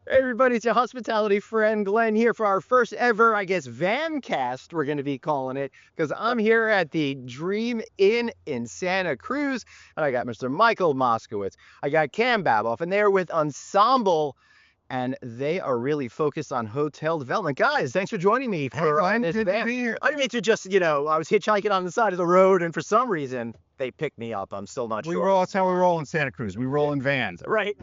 Hey everybody, it's your hospitality friend Glenn here for our first ever, I guess, van cast, we're going to be calling it, because I'm here at the Dream Inn in Santa Cruz, and I got Mr. Michael Moskowitz. I got Cam Babaoff, and they're with Ensemble, and they are really focused on hotel development. Guys, thanks for joining me for this Good van. to be here. I didn't mean to just, I was hitchhiking on the side of the road, and for some reason, they picked me up. I'm still not sure. That's how we roll in Santa Cruz. We roll in vans. Right.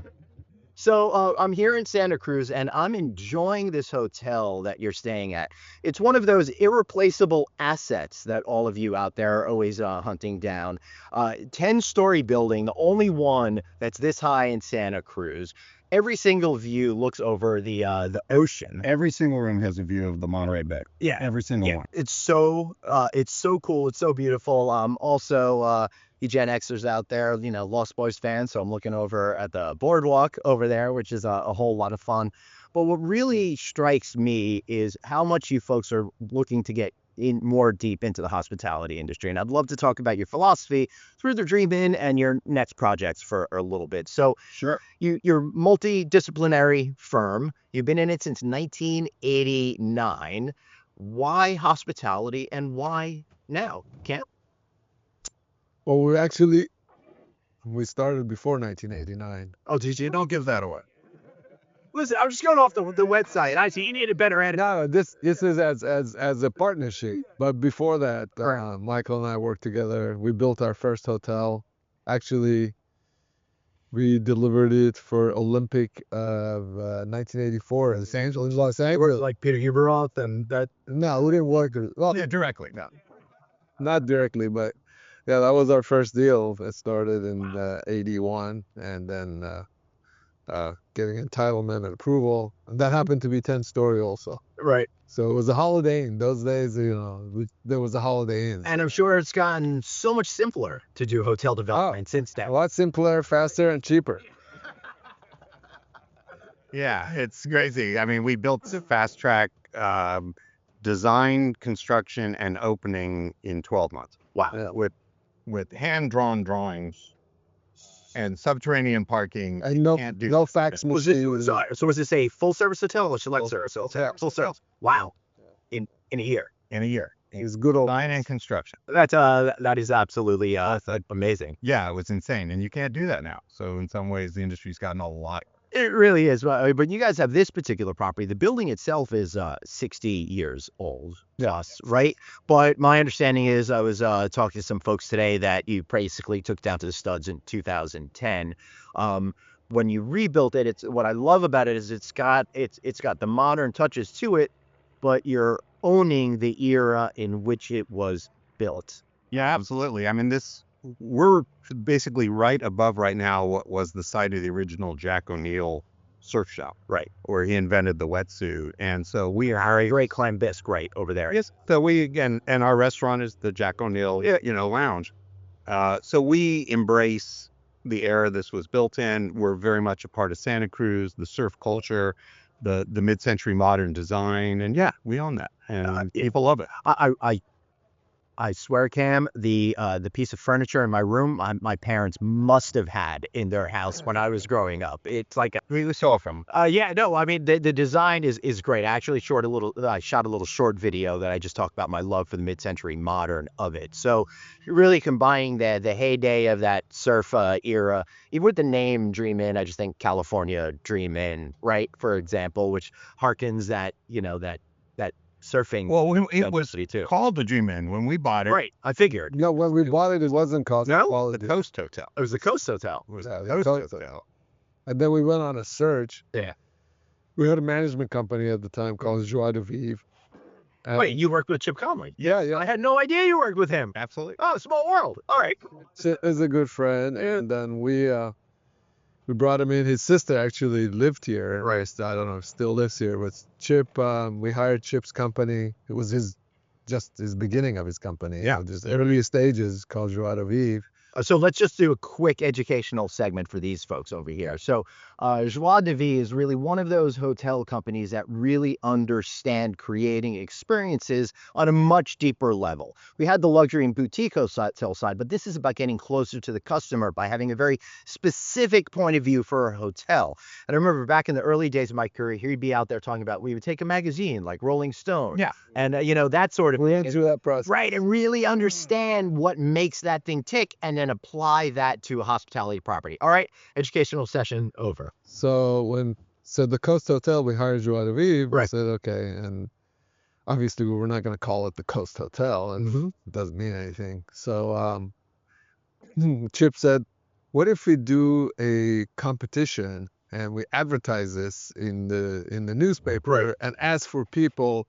So I'm here in Santa Cruz and I'm enjoying this hotel that you're staying at. It's one of those irreplaceable assets that all of you out there are always hunting down. 10-story building, the only one that's this high in Santa Cruz. Every single view looks over the ocean. Every single room has a view of the Monterey Bay. Yeah, Every single one. It's so cool. It's so beautiful. Also, you Gen Xers out there, Lost Boys fans. So I'm looking over at the boardwalk over there, which is a whole lot of fun. But what really strikes me is how much you folks are looking to get in more deep into the hospitality industry. And I'd love to talk about your philosophy through the Dream Inn and your next projects for a little bit. So Sure. you're multidisciplinary firm. You've been in it since 1989. Why hospitality and why now? Cam? Well, we started before 1989. Oh, did you? Don't give that away. Listen, I'm just going off the website. I see you need a better edit. No, this is as a partnership. But before that, Correct. Michael and I worked together. We built our first hotel. Actually, we delivered it for Olympic of 1984 in Los Angeles. Like Peter Huberoth and that. No, we didn't work. Well, Yeah, directly. No. not directly, but yeah, that was our first deal. It started in 81, and then getting entitlement and approval. And that happened to be 10-story also. Right. So it was a Holiday Inn. Those days, there was a Holiday Inn. And I'm sure it's gotten so much simpler to do hotel development since A then. lot simpler, faster, and cheaper. Yeah, it's crazy. I mean, we built fast track design, construction, and opening in 12 months. Wow. Yeah. With hand-drawn drawings and subterranean parking. And can't do no that. fax Was machine. so was this a full service hotel or select Full service service hotel? hotel. Full service. Wow. In a year. In a year. It's good old. Design and construction. That is absolutely amazing. Yeah, it was insane. And you can't do that now. So in some ways, the industry's gotten a lot. It really is. But you guys have this particular property. The building itself is 60 years old plus, right? But my understanding is I was talking to some folks today that you basically took down to the studs in 2010. When you rebuilt it, it's what I love about it is it's got the modern touches to it, but you're owning the era in which it was built. Yeah, absolutely. I mean, we're basically right above right now what was the site of the original Jack O'Neill surf shop, Right. where he invented the wetsuit. And so we are, Great clam bisque right over there. yes, so we, again, and our restaurant is the Jack O'Neill, lounge. So we embrace the era this was built in. We're very much a part of Santa Cruz, the surf culture, the mid-century modern design. And yeah, we own that. And people love it. I swear, Cam, the piece of furniture in my room, my parents must have had in their house when I was growing up. It's like We saw from. yeah, no, I mean the design is great. I actually I shot a little short video that I just talked about my love for the mid-century modern of it. So really combining the heyday of that surf era, even with the name Dream Inn, I just think California Dream Inn, right? For example, which harkens that that surfing. Well, it was publicity, too. called the Dream Inn when we bought it. Right, I figured. No, when we bought it, it wasn't called No? quality. The Coast Hotel. It was the Coast Hotel. It was Yeah, the the Coast Coast Hotel. And then we went on a search. Yeah. We had a management company at the time called Joie de Vivre. And- Wait, you worked with Chip Conley? Yeah, yeah. I had no idea you worked with him. Absolutely. Oh, small world. All right. Chip is a good friend, and then we brought him in. His sister actually lived here. Right. I don't know if still lives here, but Chip. We hired Chip's company. It was his beginning of his company. Yeah. Just early stages called Joie de Vivre. So let's just do a quick educational segment for these folks over here. So Joie de Vie is really one of those hotel companies that really understand creating experiences on a much deeper level. We had the luxury and boutique hotel side, but this is about getting closer to the customer by having a very specific point of view for a hotel. And I remember back in the early days of my career, he'd be out there talking about, we would take a magazine like Rolling Stone. Yeah. And, that sort of We went through that process. right, and really understand what makes that thing tick and then apply that to a hospitality property. All right, educational session over. So when said the Coast Hotel, we hired Joie de Vivre. We Right. said, okay. And obviously we were not going to call it the Coast Hotel. And Mhm. it doesn't mean anything. So Chip said, what if we do a competition and we advertise this in the newspaper Right. and ask for people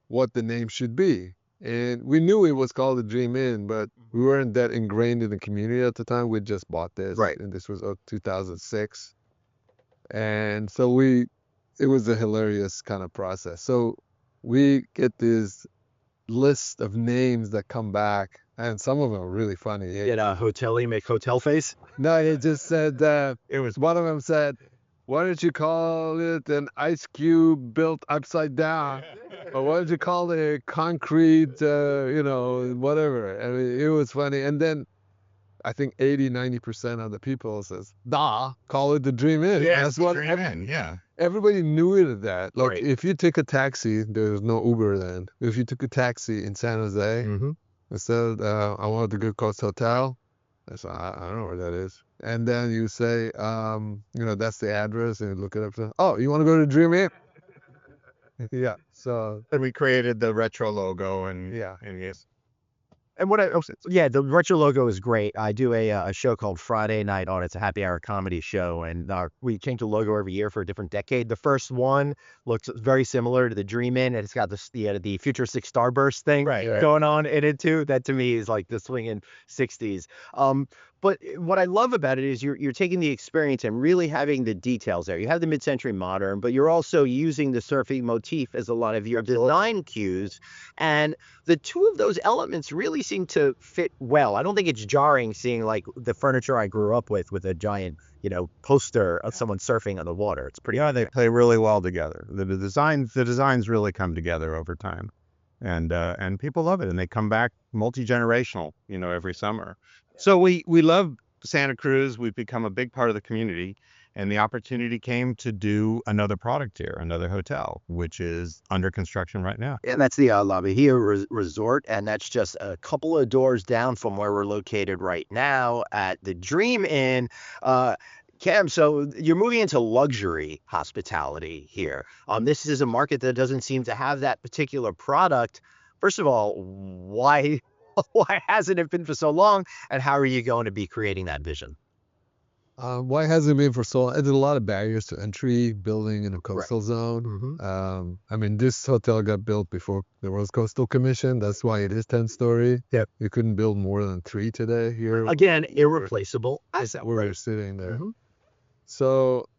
what the name should be? And we knew it was called the Dream Inn, but we weren't that ingrained in the community at the time. We just bought this. Right. And this was 2006. And so it was a hilarious kind of process. So we get this list of names that come back, and some of them are really funny. Did a hotel make hotel face? No, it just said, it was one of them said, why don't you call it an ice cube built upside down? Or why don't you call it a concrete, whatever. I mean, it was funny. And then I think 80-90% of the people says, call it the Dream Inn. That's what everybody knew it as that. Like, Right. if you took a taxi, there was no Uber then. If you took a taxi in San Jose, Mm-hmm. and said, I want the Good Coast Hotel, I said, I don't know where that is. And then you say, that's the address, and you look it up. Oh, you want to go to Dream Inn? Yeah. So, And we created the retro logo and yeah. and yes. And what the retro logo is great. I do a show called Friday Night On. It's a happy hour comedy show, and we change the logo every year for a different decade. The first one looks very similar to the Dream Inn, and it's got the futuristic starburst thing Right. going on in it too. That to me is like the swinging 60s. But what I love about it is you're taking the experience and really having the details there. You have the mid-century modern, but you're also using the surfing motif as a lot of your design cues, and the two of those elements really seem to fit well. I don't think it's jarring seeing like the furniture I grew up with a giant, poster of someone surfing on the water. It's pretty. Yeah, they play really well together. The designs really come together over time, and people love it, and they come back multi-generational, every summer. So we love Santa Cruz. We've become a big part of the community, and the opportunity came to do another product here, another hotel, which is under construction right now. And that's the Bahia Resort, and that's just a couple of doors down from where we're located right now at the Dream Inn. Cam, so you're moving into luxury hospitality here. This is a market that doesn't seem to have that particular product. First of all, why hasn't it been for so long, and how are you going to be creating that vision? Why hasn't it been for so long? There's a lot of barriers to entry building in a coastal zone. Mm-hmm. This hotel got built before there was Coastal Commission. That's why it is 10-story. Yep. You couldn't build more than 3 today here. Again, irreplaceable. Is that Where right? we're sitting there. Mhm. So,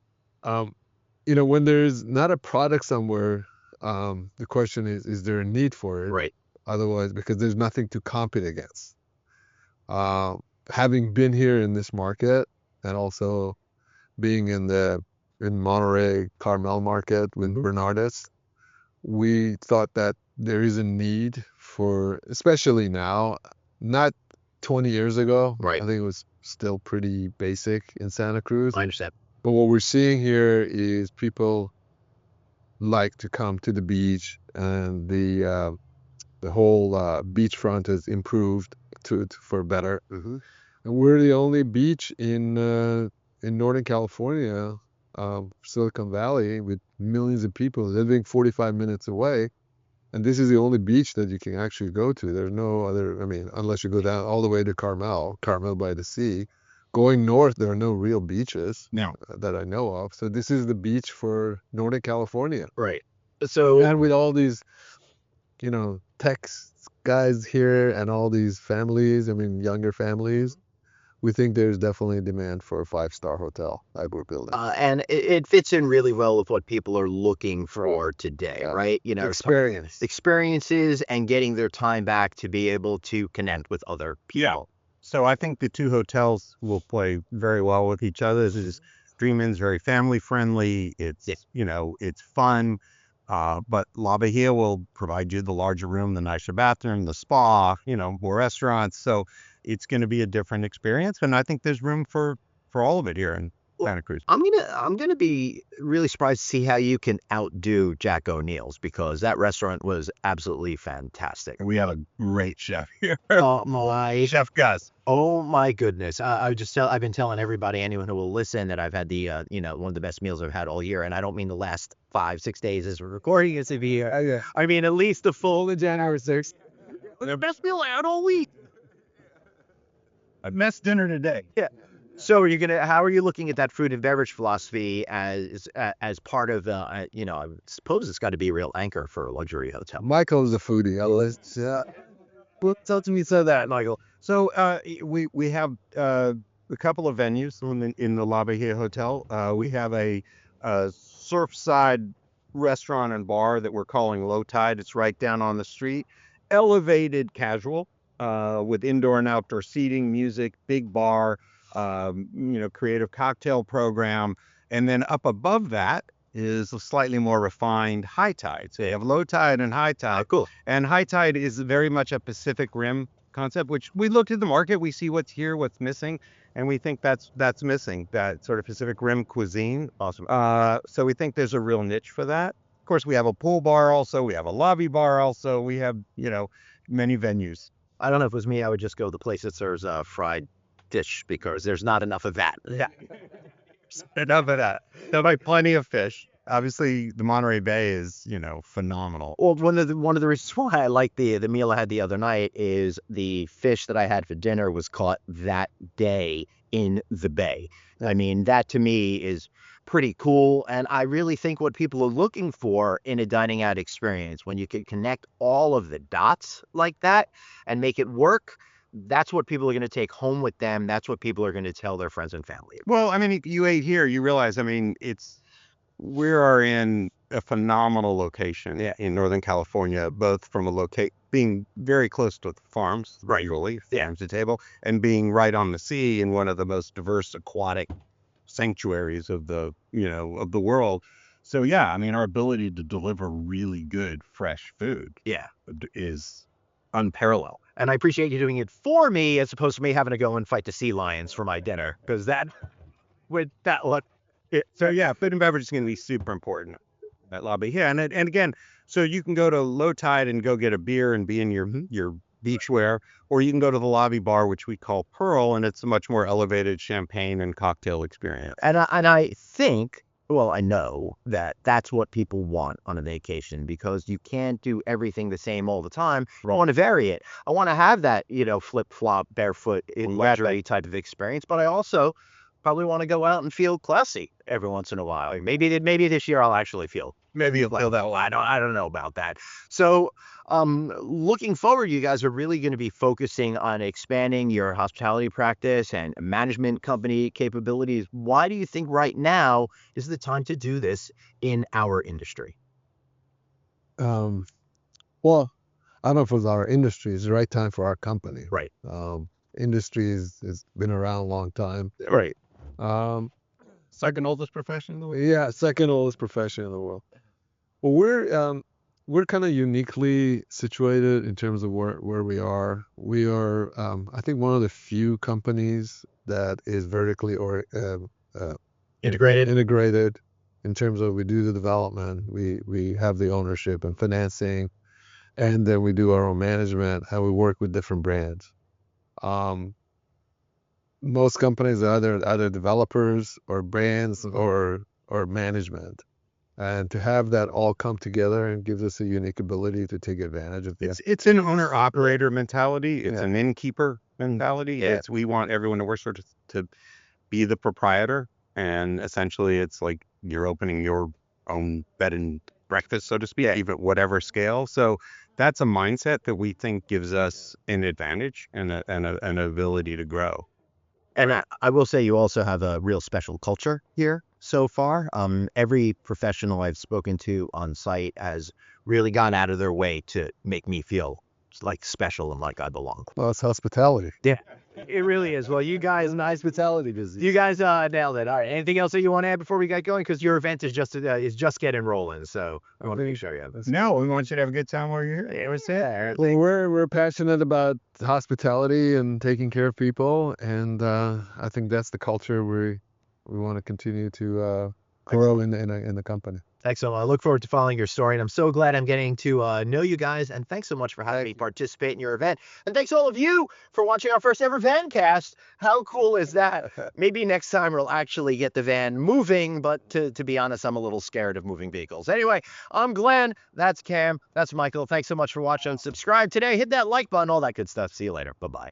when there's not a product somewhere, the question is there a need for it? Right. Otherwise, because there's nothing to compete against. Having been here in this market and also being in Monterey Carmel market with Bernardus, we thought that there is a need for, especially now, not 20 years ago. Right. I think it was still pretty basic in Santa Cruz. I understand. But what we're seeing here is people like to come to the beach, and the whole beachfront has improved for better. Mm-hmm. And we're the only beach in Northern California, Silicon Valley, with millions of people living 45 minutes away. And this is the only beach that you can actually go to. There's no other, unless you go down all the way to Carmel by the sea. Going north, there are no real beaches that I know of. So this is the beach for Northern California. Right. So, And with all these, tech guys here and all these families, younger families, we think there's definitely a demand for a 5-star hotel like we're building. and it fits in really well with what people are looking for today, right? Experiences and getting their time back to be able to connect with other people. So I think the two hotels will play very well with each other. This is Dream-In's very family friendly. It's, it's fun. But La Bahia will provide you the larger room, the nicer bathroom, the spa, more restaurants. So it's going to be a different experience. And I think there's room for all of it here in Santa Cruz. I'm gonna be really surprised to see how you can outdo Jack O'Neill's, because that restaurant was absolutely fantastic. We have a great chef here. Oh my, Chef Gus. oh my goodness! I've been telling everybody, anyone who will listen, that I've had the one of the best meals I've had all year, and I don't mean the last 5-6 days as we're recording this of year. Yeah. I mean at least the full January 6th. the best meal I had all week. I messed dinner today. Yeah. So how are you looking at that food and beverage philosophy as part of I suppose it's got to be a real anchor for a luxury hotel. Michael is a foodie. Well, tell me so that, Michael. So we have a couple of venues in the La Bahia Hotel. We have a surfside restaurant and bar that we're calling Low Tide. It's right down on the street. Elevated casual with indoor and outdoor seating, music, big bar, creative cocktail program. And then up above that is a slightly more refined high tide. So you have low tide and high tide. Oh, cool. And high tide is very much a Pacific Rim concept, which we looked at the market, we see what's here, what's missing, and we think that's missing, that sort of Pacific Rim cuisine. Awesome. So we think there's a real niche for that. Of course, we have a pool bar also, we have a lobby bar also, we have, many venues. I don't know if it was me, I would just go to the place that serves fried dish, because there's not enough of that. Yeah. Enough of that. There'll be plenty of fish. Obviously, the Monterey Bay is, phenomenal. Well, one of the reasons why I like the meal I had the other night is the fish that I had for dinner was caught that day in the bay. I mean, that to me is pretty cool, and I really think what people are looking for in a dining out experience, when you can connect all of the dots like that and make it work, that's what people are going to take home with them. That's what people are going to tell their friends and family. Well, I mean, if you ate here, you realize, we are in a phenomenal location in Northern California, both from being very close to the farms, regularly, farms to table, and being right on the sea in one of the most diverse aquatic sanctuaries of the world. So yeah, I mean, our ability to deliver really good fresh food is unparalleled. And I appreciate you doing it for me, as opposed to me having to go and fight the sea lions for my dinner, because So yeah, food and beverage is going to be super important at La Bahia. And again, so you can go to Low Tide and go get a beer and be in your beachwear, or you can go to the lobby bar, which we call Pearl, and it's a much more elevated champagne and cocktail experience. And I think, well, I know that that's what people want on a vacation, because you can't do everything the same all the time. I want to vary it. I want to have that, flip-flop, barefoot, in luxury type of experience, but I also probably want to go out and feel classy every once in a while. Maybe this year I'll actually feel. Maybe you'll feel that way. I don't know about that. So, looking forward, you guys are really going to be focusing on expanding your hospitality practice and management company capabilities. Why do you think right now is the time to do this in our industry? Well, I don't know if it's our industry. It's the right time for our company. Right. Industry has been around a long time. Right. Second oldest profession in the world. Yeah, second oldest profession in the world. Well, we're kind of uniquely situated in terms of where we are. We are, I think, one of the few companies that is vertically integrated in terms of we do the development, we have the ownership and financing, and then we do our own management, how we work with different brands. Most companies are either developers or brands or management. And to have that all come together and gives us a unique ability to take advantage of that. It's an owner-operator mentality. It's an innkeeper mentality. Yeah. We want everyone to work to be the proprietor. And essentially, it's like you're opening your own bed and breakfast, so to speak, even at whatever scale. So that's a mindset that we think gives us an advantage and an ability to grow. And I will say you also have a real special culture here so far. Every professional I've spoken to on site has really gone out of their way to make me feel like special and like I belong. Well, it's hospitality. Yeah. It really is. Well, you guys, It's an hospitality business. you guys nailed it. All right. Anything else that you want to add before we get going? Because your event is just getting rolling. So I want to make sure you have this. No, we want you to have a good time while you're here. It was it. Well, we're passionate about hospitality and taking care of people, and I think that's the culture we want to continue to grow in the company. Excellent. I look forward to following your story, and I'm so glad I'm getting to know you guys. And thanks so much for having me participate in your event. And thanks all of you for watching our first ever van cast. How cool is that? Maybe next time we'll actually get the van moving, but to be honest, I'm a little scared of moving vehicles. Anyway, I'm Glenn. That's Cam. That's Michael. Thanks so much for watching. Subscribe today. Hit that like button, all that good stuff. See you later. Bye-bye.